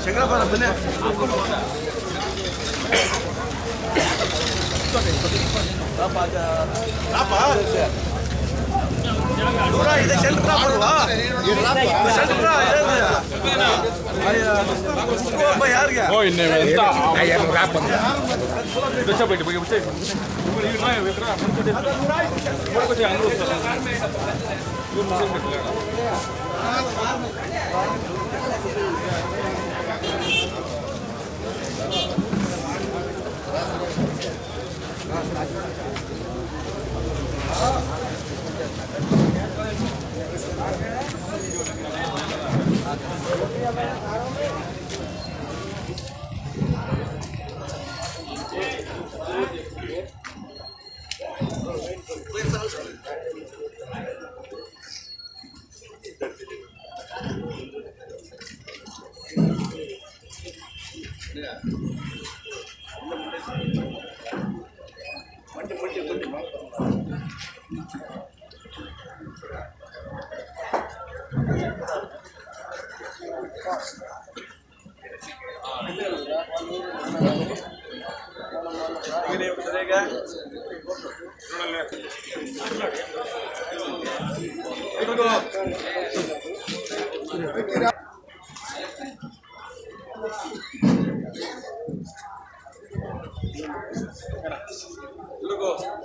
ಶಂಕರಪ್ಪನ ಬನ್ನಿ. ದೂರ ಇದೆ ಶೆಲ್ಟ್ರ ಬರುವಾ ಶೆಲ್ಟ್ರ ಯಾರಿಗೆ ಎಲ್ರಿಗೂ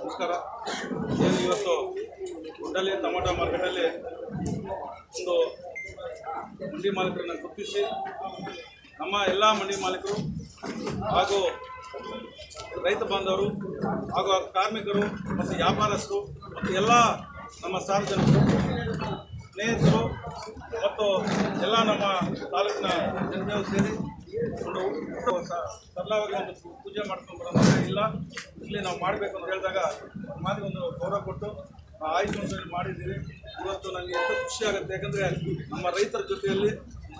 ನಮಸ್ಕಾರ. ಏನು ಇವತ್ತು ಗುಡ್ಡಲ್ಲಿ ಟೊಮಾಟೊ ಮಾರ್ಕೆಟಲ್ಲಿ ಒಂದು ಮಂಡಿ ಮಾಲೀಕರನ್ನು ಗುರುತಿಸಿ ನಮ್ಮ ಎಲ್ಲ ಮಂಡಿ ಮಾಲೀಕರು ಹಾಗೂ ರೈತ ಬಾಂಧವರು ಹಾಗೂ ಕಾರ್ಮಿಕರು ಮತ್ತು ವ್ಯಾಪಾರಸ್ಥರು ಮತ್ತು ಎಲ್ಲ ನಮ್ಮ ಸಾರ್ವಜನಿಕರು ಸ್ನೇಹಿತರು ಮತ್ತು ಎಲ್ಲ ನಮ್ಮ ತಾಲೂಕಿನ ಜನತೆಯು ಸೇರಿ ಒಂದು ಸರಳವಾಗಿ ಒಂದು ಪೂಜೆ ಮಾಡ್ಕೊಂಡು ಬರೋದು ಇಲ್ಲ, ಇಲ್ಲಿ ನಾವು ಮಾಡಬೇಕು ಅಂತ ಹೇಳಿದಾಗ ಮಾತಿಗೆ ಒಂದು ಗೌರವ ಕೊಟ್ಟು ಆಯ್ತು ಅಂತ ಹೇಳಿ ಮಾಡಿದ್ದೀವಿ. ಇವತ್ತು ನನಗೆ ಎಷ್ಟು ಖುಷಿ ಆಗುತ್ತೆ, ಯಾಕಂದರೆ ನಮ್ಮ ರೈತರ ಜೊತೆಯಲ್ಲಿ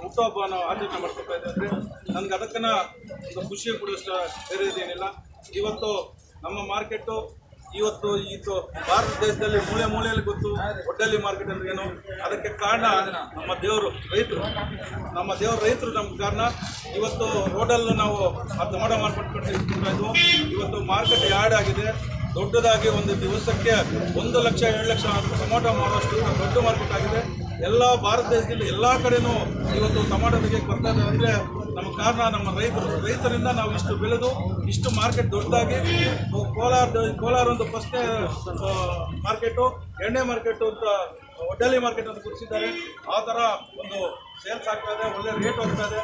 ಹುಟ್ಟುಹಬ್ಬ ನಾವು ಆಚರಣೆ ಮಾಡ್ಕೊತಾ ಇದ್ದೇವೆ. ನನಗೆ ಅದಕ್ಕನ್ನ ಒಂದು ಖುಷಿ ಕೊಡುವಷ್ಟು ಬೇರೆ ಇದೇನಿಲ್ಲ. ಇವತ್ತು ನಮ್ಮ ಮಾರ್ಕೆಟು ಇವತ್ತು ಭಾರತ ದೇಶದಲ್ಲಿ ಮೂಲೆ ಮೂಲೆಯಲ್ಲಿ ಗೊತ್ತು ಒಡ್ಡಲ್ಲಿ ಮಾರ್ಕೆಟ್ ಅಂದ್ರೆ ಏನು. ಅದಕ್ಕೆ ಕಾರಣ ನಮ್ಮ ದೇವರು ರೈತರು, ನಮ್ಗೆ ಕಾರಣ. ಇವತ್ತು ರೋಡಲ್ಲಿ ನಾವು ಆ ಟೊಮಾಟೊ ಮಾರ್ಕೆಟ್ ಇರ್ತಾ ಇದ್ವು. ಇವತ್ತು ಮಾರ್ಕೆಟ್ ಯಾರ್ಡ್ ಆಗಿದೆ, ದೊಡ್ಡದಾಗಿ ಒಂದು ದಿವಸಕ್ಕೆ 1 ಲಕ್ಷ 2 ಲಕ್ಷ ಟೊಮಾಟೊ ಮಾರುವಷ್ಟು ದೊಡ್ಡ ಮಾರ್ಕೆಟ್ ಆಗಿದೆ. ಎಲ್ಲ ಭಾರತ ದೇಶದಲ್ಲಿ ಎಲ್ಲ ಕಡೆಯೂ ಇವತ್ತು ಟೊಮಾಟೊ ತೆಗೆಯಕ್ಕೆ ಬರ್ತಾ ಇದ್ದಾರೆ. ಅಂದರೆ ನಮ್ಮ ಕಾರಣ ನಮ್ಮ ರೈತರಿಂದ ನಾವು ಇಷ್ಟು ಬೆಳೆದು ಇಷ್ಟು ಮಾರ್ಕೆಟ್ ದೊಡ್ಡದಾಗಿ ಕೋಲಾರ ಒಂದು ಫಸ್ಟ್ನೇ ಮಾರ್ಕೆಟು, 2ನೇ ಮಾರ್ಕೆಟು ಅಂತ ಒಡ್ಡಲ್ಲಿ ಮಾರ್ಕೆಟ್ ಅಂತ ಗುರುತಿಸಿದ್ದಾರೆ. ಆ ಥರ ಒಂದು ಸೇಲ್ಸ್ ಆಗ್ತಾ ಇದೆ, ಒಳ್ಳೆ ರೇಟ್ ಹೋಗ್ತಾ ಇದೆ,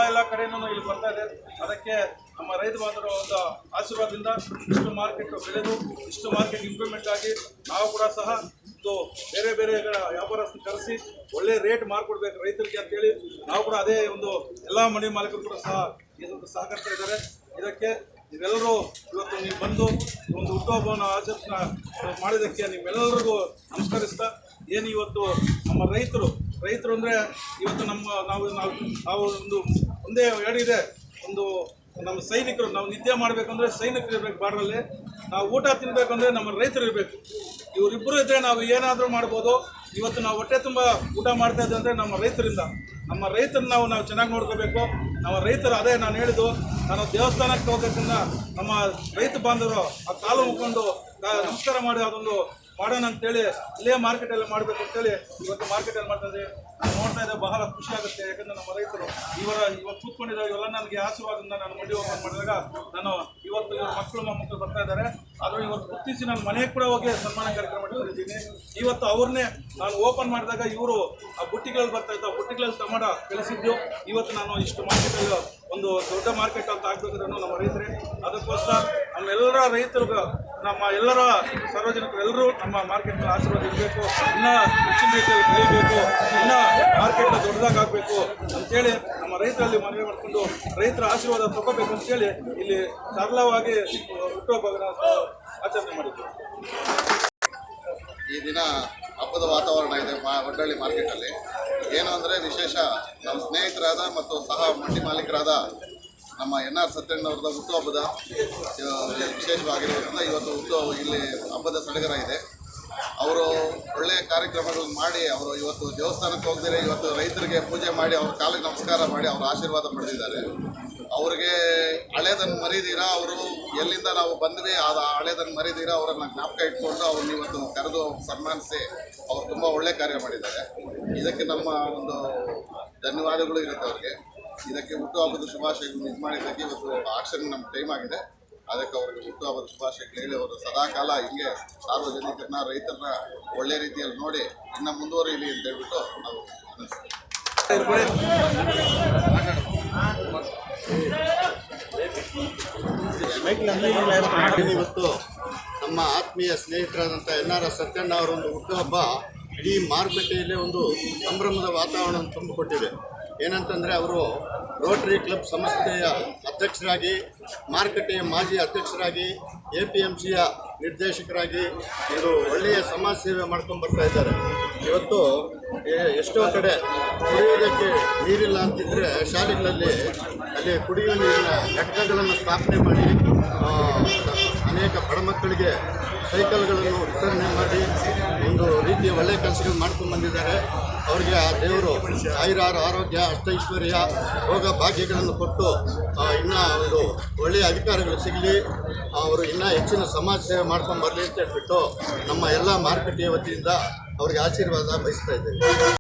ಎಲ್ಲ ಕಡೆಯೂ ಇಲ್ಲಿ ಬರ್ತಾ ಇದೆ. ಅದಕ್ಕೆ ನಮ್ಮ ರೈತ ಬಾಂಧವರ ಒಂದು ಆಶೀರ್ವಾದದಿಂದ ಇಷ್ಟು ಮಾರ್ಕೆಟ್ ಬೆಳೆದು ಇಷ್ಟು ಮಾರ್ಕೆಟ್ ಇಂಪ್ರೂವ್ಮೆಂಟ್ ಆಗಿ ನಾವು ಕೂಡ ಸಹ ಒಂದು ಬೇರೆ ವ್ಯಾಪಾರಸ್ಥರು ಕರೆಸಿ ಒಳ್ಳೆ ರೇಟ್ ಮಾಡಿಕೊಡ್ಬೇಕು ರೈತರಿಗೆ ಅಂತೇಳಿ ನಾವು ಕೂಡ ಅದೇ ಒಂದು ಎಲ್ಲ ಮಂಡಿ ಮಾಲೀಕರು ಕೂಡ ಸಹ ಇದನ್ನು ಸಹಕರಿಸ್ತಾ ಇದ್ದಾರೆ. ಇದಕ್ಕೆ ನೀವೆಲ್ಲರೂ ಇವತ್ತು ನೀವು ಬಂದು ಒಂದು ಹುಟ್ಟುಹಬ್ಬವನ್ನು ಆಚರಣೆ ಮಾಡಿದ್ದಕ್ಕೆ ನಿಮ್ಮೆಲ್ಲರಿಗೂ ನಮಸ್ಕರಿಸ್ತಾ, ಏನು ಇವತ್ತು ನಮ್ಮ ರೈತರು ಅಂದರೆ ಇವತ್ತು ನಾವು ಒಂದು ಒಂದೇ ಹೇಳಿದೆ, ಒಂದು ನಮ್ಮ ಸೈನಿಕರು, ನಾವು ನಿದ್ದೆ ಮಾಡಬೇಕಂದ್ರೆ ಸೈನಿಕರು ಇರಬೇಕು ಬಾರ್ಡ್ರಲ್ಲಿ, ನಾವು ಊಟ ತಿನ್ನಬೇಕಂದ್ರೆ ನಮ್ಮ ರೈತರು ಇರಬೇಕು. ಇವರಿಬ್ಬರು ಇದ್ದರೆ ನಾವು ಏನಾದರೂ ಮಾಡ್ಬೋದು. ಇವತ್ತು ನಾವು ಹೊಟ್ಟೆ ತುಂಬ ಊಟ ಮಾಡ್ತಾ ಇದ್ದೇವೆ ಅಂದರೆ ನಮ್ಮ ರೈತರಿಂದ. ನಮ್ಮ ರೈತರನ್ನ ನಾವು ಚೆನ್ನಾಗಿ ನೋಡ್ಕೋಬೇಕು. ನಮ್ಮ ರೈತರು ಅದೇ ನಾನು ಹೇಳಿದ್ದು, ನಾನು ದೇವಸ್ಥಾನಕ್ಕೆ ಹೋಗೋಕ್ಕಿಂತ ನಮ್ಮ ರೈತ ಬಾಂಧವರು ಆ ಕಾಲು ಮುಕ್ಕೊಂಡು ನಮಸ್ಕಾರ ಮಾಡಿ ಅದೊಂದು ಮಾಡೋಣ ಅಂತೇಳಿ ಇಲ್ಲೇ ಮಾರ್ಕೆಟಲ್ಲಿ ಮಾಡಬೇಕು ಅಂತೇಳಿ ಇವತ್ತು ಮಾರ್ಕೆಟಲ್ಲಿ ಮಾಡ್ತಾ ಇದ್ದೀವಿ. ನಾನು ನೋಡ್ತಾ ಇದ್ದೆ, ಬಹಳ ಖುಷಿ ಆಗುತ್ತೆ. ಯಾಕಂದರೆ ನಮ್ಮ ರೈತರು ಇವತ್ತು ಕೂತ್ಕೊಂಡಿದ್ದಾರೆ, ಇವೆಲ್ಲ ನನಗೆ ಆಶೀರ್ವಾದದಿಂದ ನಾನು ಮಂಡಿ ಓಪನ್ ಮಾಡಿದಾಗ ನಾನು ಇವತ್ತು ಇವ್ರ ಮೊಮ್ಮಕ್ಕಳು ಬರ್ತಾ ಇದ್ದಾರೆ. ಆದರೆ ಇವತ್ತು ಗುರುತಿಸಿ ನಾನು ಮನೆಗೆ ಕೂಡ ಹೋಗಿ ಸನ್ಮಾನ ಕಾರ್ಯಕ್ರಮ ಮಾಡಿದ್ದೀನಿ. ಇವತ್ತು ಅವ್ರನ್ನೇ ನಾನು ಓಪನ್ ಮಾಡಿದಾಗ ಇವರು ಆ ಬುಟ್ಟಿಗಳಲ್ಲಿ ಬರ್ತಾ ಇತ್ತು, ಆ ಬುಟ್ಟಿಗಳಲ್ಲಿ ಟೊಮಾಟೊ ಬೆಳೆಸಿದ್ದು. ಇವತ್ತು ನಾನು ಇಷ್ಟು ಮಾರ್ಕೆಟಲ್ಲಿ ಒಂದು ದೊಡ್ಡ ಮಾರ್ಕೆಟ್ ಅಂತ ಆಗಬೇಕಾದ್ರೂ ನಮ್ಮ ರೈತರೇ. ಅದಕ್ಕೋಸ್ಕರ ನಮ್ಮೆಲ್ಲರ ರೈತರಿಗೂ, ನಮ್ಮ ಎಲ್ಲರ ಸಾರ್ವಜನಿಕರೆಲ್ಲರೂ ನಮ್ಮ ಮಾರ್ಕೆಟ್ನಲ್ಲಿ ಆಶೀರ್ವಾದ ಇರಬೇಕು, ಇನ್ನೂ ಹೆಚ್ಚಿನ ರೀತಿಯಲ್ಲಿ ಬೆಳೀಬೇಕು, ಇನ್ನೂ ಮಾರ್ಕೆಟ್ನ ದೊಡ್ಡದಾಗಬೇಕು ಅಂತೇಳಿ ನಮ್ಮ ರೈತರಲ್ಲಿ ಮನವಿ ಮಾಡಿಕೊಂಡು ರೈತರ ಆಶೀರ್ವಾದ ತಗೋಬೇಕು ಅಂತೇಳಿ ಇಲ್ಲಿ ಸರಳವಾಗಿ ಹುಟ್ಟುಹಬ್ಬ ಆಚರಣೆ ಮಾಡಿದ್ವಿ. ಈ ದಿನ ಹಬ್ಬದ ವಾತಾವರಣ ಇದೆ ಒಡ್ಡಳ್ಳಿ ಮಾರ್ಕೆಟಲ್ಲಿ. ಏನು ಅಂದರೆ ವಿಶೇಷ, ನಮ್ಮ ಸ್ನೇಹಿತರಾದ ಮತ್ತು ಸಹ ಮಂಡಿ ಮಾಲೀಕರಾದ ನಮ್ಮ NR ಸತ್ಯಣ್ಣವ್ರದ ಹುಟ್ಟುಹಬ್ಬದ ವಿಶೇಷವಾಗಿರೋದ್ರಿಂದ ಇವತ್ತು ಇಲ್ಲಿ ಹಬ್ಬದ ಸಡಗರ ಇದೆ. ಅವರು ಒಳ್ಳೆಯ ಕಾರ್ಯಕ್ರಮಗಳನ್ನು ಮಾಡಿ ಅವರು ಇವತ್ತು ದೇವಸ್ಥಾನಕ್ಕೆ ಹೋಗದಿರೆ ಇವತ್ತು ರೈತರಿಗೆ ಪೂಜೆ ಮಾಡಿ ಅವ್ರ ಕಾಲಿಗೆ ನಮಸ್ಕಾರ ಮಾಡಿ ಅವ್ರ ಆಶೀರ್ವಾದ ಪಡೆದಿದ್ದಾರೆ. ಅವ್ರಿಗೆ ಹಳೇದನ್ನು ಮರೀದಿರಾ, ಅವರು ಎಲ್ಲಿಂದ ನಾವು ಬಂದ್ವಿ ಆ ಹಳೇದನ್ನು ಮರೀದಿರಾ ಅವರನ್ನು ಜ್ಞಾಪಕ ಇಟ್ಕೊಂಡು ಅವ್ರನ್ನ ಇವತ್ತು ಕರೆದು ಸನ್ಮಾನಿಸಿ ಅವರು ತುಂಬ ಒಳ್ಳೆ ಕಾರ್ಯ ಮಾಡಿದ್ದಾರೆ. ಇದಕ್ಕೆ ನಮ್ಮ ಒಂದು ಧನ್ಯವಾದಗಳು ಇರುತ್ತೆ ಅವ್ರಿಗೆ. ಇದಕ್ಕೆ ಹುಟ್ಟುಹಬ್ಬದ ಶುಭಾಶಯಗಳು ಇದು ಮಾಡಿದ್ದಕ್ಕೆ ಇವತ್ತು ಆಕ್ಷನ್ ನಮ್ಮ ಟೈಮ್ ಆಗಿದೆ. ಅದಕ್ಕೆ ಅವ್ರಿಗೆ ಹುಟ್ಟುಹಬ್ಬದ ಶುಭಾಶಯಗಳು ಹೇಳಿ ಅವರು ಸದಾಕಾಲ ಹಿಂಗೆ ಸಾರ್ವಜನಿಕರನ್ನ ರೈತರನ್ನ ಒಳ್ಳೆ ರೀತಿಯಲ್ಲಿ ನೋಡಿ ಇನ್ನು ಮುಂದುವರಿಯಲಿ ಅಂತ ಹೇಳ್ಬಿಟ್ಟು ನಾವು ಇವತ್ತು ನಮ್ಮ ಆತ್ಮೀಯ ಸ್ನೇಹಿತರಾದಂಥ NRS ಸತ್ಯಣ್ಣ ಅವರ ಒಂದು ಹುಟ್ಟುಹಬ್ಬ ಇಡೀ ಮಾರುಕಟ್ಟೆಯಲ್ಲಿ ಒಂದು ಸಂಭ್ರಮದ ವಾತಾವರಣವನ್ನು ತುಂಬಿಕೊಟ್ಟಿದೆ. ಏನಂತಂದರೆ ಅವರು ರೋಟರಿ ಕ್ಲಬ್ ಸಂಸ್ಥೆಯ ಅಧ್ಯಕ್ಷರಾಗಿ, ಮಾರುಕಟ್ಟೆಯ ಮಾಜಿ ಅಧ್ಯಕ್ಷರಾಗಿ, APMCಯ ನಿರ್ದೇಶಕರಾಗಿ ಒಂದು ಒಳ್ಳೆಯ ಸಮಾಜ ಸೇವೆ ಮಾಡ್ಕೊಂಡು ಬರ್ತಾ ಇದ್ದಾರೆ. ಇವತ್ತು ಎಷ್ಟೋ ಕಡೆ ಕುಡಿಯೋದಕ್ಕೆ ನೀರಿಲ್ಲ ಅಂತಿದ್ದರೆ ಶಾಲೆಗಳಲ್ಲಿ ಅಲ್ಲಿ ಕುಡಿಯುವ ನೀರಿನ ಘಟಕಗಳನ್ನು ಸ್ಥಾಪನೆ ಮಾಡಿ ಅನೇಕ ಬಡ ಮಕ್ಕಳಿಗೆ ಸೈಕಲ್ಗಳನ್ನು ವಿತರಣೆ ಮಾಡಿ ಒಂದು ರೀತಿಯ ಒಳ್ಳೆಯ ಕೆಲಸಗಳು ಮಾಡ್ಕೊಂಡು ಬಂದಿದ್ದಾರೆ. ಅವರಿಗೆ ಆ ದೇವರು ಆಯುರಾರು ಆರೋಗ್ಯ ಅಷ್ಟೈಶ್ವರ್ಯ ಭೋಗ ಭಾಗ್ಯಗಳನ್ನು ಕೊಟ್ಟು ಇನ್ನೂ ಒಂದು ಒಳ್ಳೆಯ ಅಧಿಕಾರಿಗಳು ಸಿಗಲಿ, ಅವರು ಇನ್ನೂ ಹೆಚ್ಚಿನ ಸಮಾಜ ಸೇವೆ ಮಾಡ್ಕೊಂಡು ಬರಲಿ ಅಂತ ಹೇಳ್ಬಿಟ್ಟು ನಮ್ಮ ಎಲ್ಲ ಮಾರುಕಟ್ಟೆಯ ವತಿಯಿಂದ ಅವರಿಗೆ ಆಶೀರ್ವಾದ ಬಯಸ್ತಾ ಇದ್ದೇವೆ.